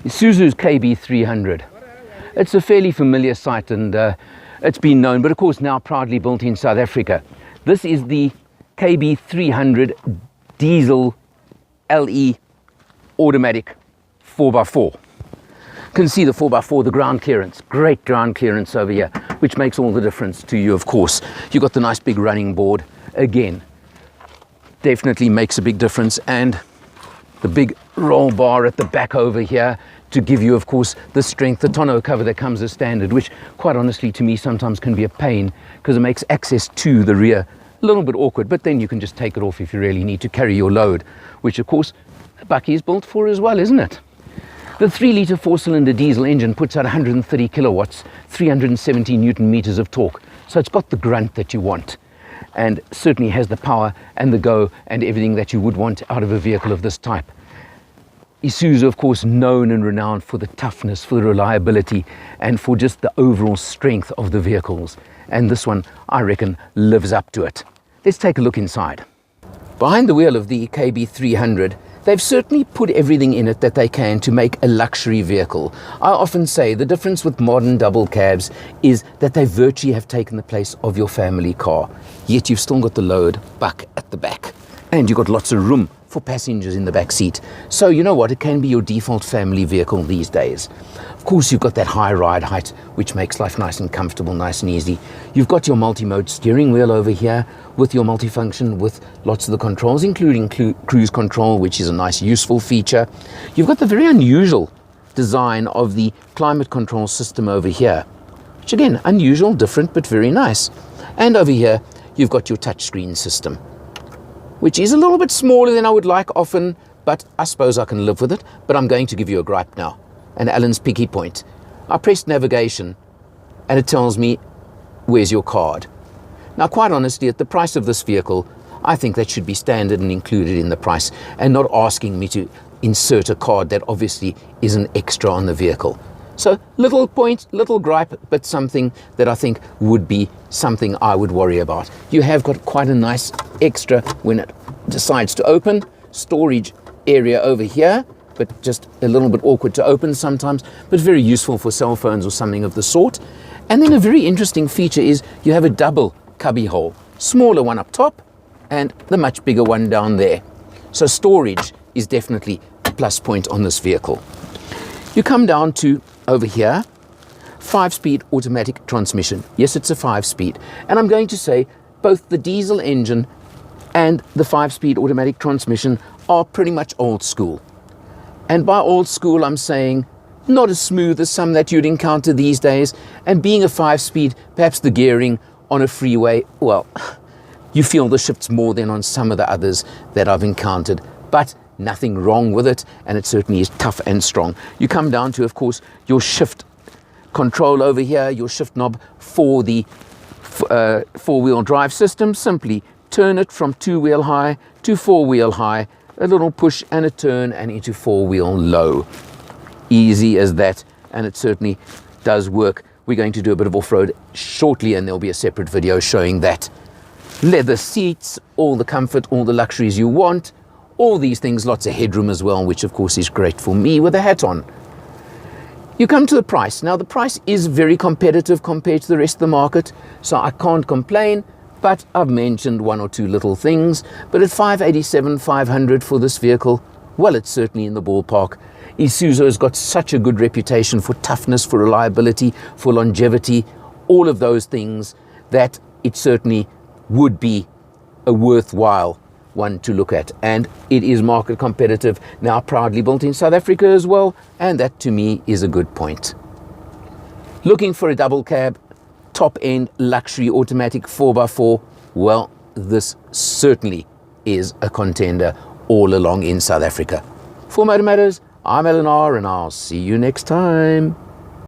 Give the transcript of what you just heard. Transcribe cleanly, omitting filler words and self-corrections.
Isuzu's KB300. It's a fairly familiar sight, and it's been known, but of course now proudly built in South Africa. This is the KB300 diesel LE automatic 4x4. You can see the 4x4, the ground clearance, great ground clearance over here, which makes all the difference to you, of course. You've got the nice big running board, again, definitely makes a big difference, and the big roll bar at the back over here to give you, of course, the strength, the tonneau cover that comes as standard, which quite honestly to me sometimes can be a pain because it makes access to the rear a little bit awkward, but then you can just take it off if you really need to carry your load, which of course a bakkie is built for as well, isn't it? The 3-litre 4-cylinder diesel engine puts out 130 kilowatts, 370 newton meters of torque, so it's got the grunt that you want, and certainly has the power and the go and everything that you would want out of a vehicle of this type. Isuzu, of course, known and renowned for the toughness, for the reliability, and for just the overall strength of the vehicles. And this one, I reckon, lives up to it. Let's take a look inside. Behind the wheel of the KB300, they've certainly put everything in it that they can to make a luxury vehicle. I often say the difference with modern double cabs is that they virtually have taken the place of your family car, yet you've still got the load back at the back. And you've got lots of room for passengers in the back seat. So you know what, it can be your default family vehicle these days. Of course, you've got that high ride height, which makes life nice and comfortable, nice and easy. You've got your multi-mode steering wheel over here with your multifunction, with lots of the controls, including cruise control, which is a nice, useful feature. You've got the very unusual design of the climate control system over here, which again, unusual, different, but very nice. And over here, you've got your touchscreen system, which is a little bit smaller than I would like often, but I suppose I can live with it. But I'm going to give you a gripe now, and Alan's picky point. I pressed navigation, and it tells me, where's your card? Now, quite honestly, at the price of this vehicle, I think that should be standard and included in the price, and not asking me to insert a card that obviously is an extra on the vehicle. So, little point, little gripe, but something that I think would be something I would worry about. You have got quite a nice extra when it decides to open. Storage area over here, but just a little bit awkward to open sometimes, but very useful for cell phones or something of the sort. And then a very interesting feature is you have a double cubby hole. Smaller one up top and the much bigger one down there. So storage is definitely a plus point on this vehicle. You come down to over here, 5-speed automatic transmission. Yes, it's a 5-speed. And I'm going to say both the diesel engine and the 5-speed automatic transmission are pretty much old school. And by old school, I'm saying not as smooth as some that you'd encounter these days. And being a 5-speed, perhaps the gearing on a freeway, well, you feel the shifts more than on some of the others that I've encountered. But nothing wrong with it, and it certainly is tough and strong. You come down to, of course, your shift control over here, your shift knob for the four-wheel drive system. Simply turn it from 2-wheel high to 4-wheel high, a little push and a turn, and into 4-wheel low. Easy as that, and it certainly does work. We're going to do a bit of off-road shortly, and there'll be a separate video showing that. Leather seats, all the comfort, all the luxuries you want. All these things, lots of headroom as well, which of course is great for me with a hat on. You come to the price. Now the price is very competitive compared to the rest of the market, so I can't complain, but I've mentioned one or two little things. But at $587,500 for this vehicle, well, it's certainly in the ballpark. Isuzu has got such a good reputation for toughness, for reliability, for longevity, all of those things, that it certainly would be a worthwhile one to look at, and it is market competitive, now proudly built in South Africa as well, and that to me is a good point. Looking for a double cab, top end luxury automatic 4x4, well, this certainly is a contender all along in South Africa. For Motor Matters, I'm Alan R, and I'll see you next time.